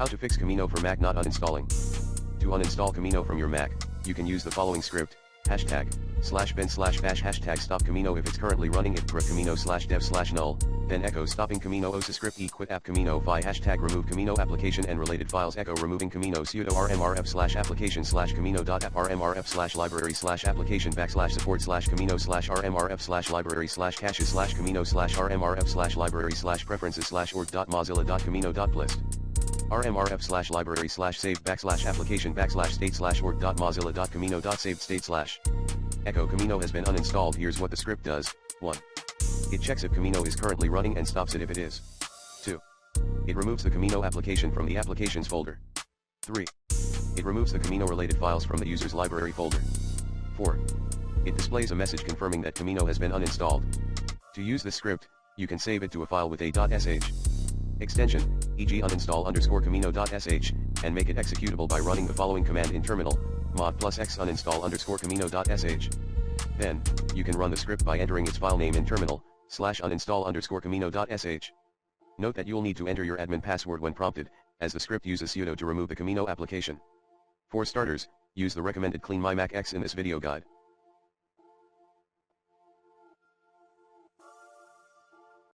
How to fix Camino for Mac not uninstalling. To uninstall Camino from your Mac, you can use the following script, #bin/bash #stop Camino if it's currently running it pgrep Camino/dev/null, then echo stopping Camino osascript quit app Camino vi #remove Camino application and related files echo removing Camino sudo rmrf/application/camino.app rmrf/library/application/camino/rmrf/library/caches/camino/library/preferences/org.mozilla.camino.plist rmrf/library/save /application/state/org.mozilla.camino.savedState/ echo Camino has been uninstalled. Here's what the script does. 1. It checks if Camino is currently running and stops it if it is. 2. It removes the Camino application from the applications folder. 3. It removes the Camino related files from the user's library folder. 4. It displays a message confirming that Camino has been uninstalled. To use this script, you can save it to a file with a .sh extension, e.g. uninstall_camino.sh, and make it executable by running the following command in terminal, mod +x uninstall_camino.sh. Then, you can run the script by entering its file name in terminal, /uninstall_camino.sh. Note that you'll need to enter your admin password when prompted, as the script uses sudo to remove the Camino application. For starters, use the recommended Clean My Mac X in this video guide.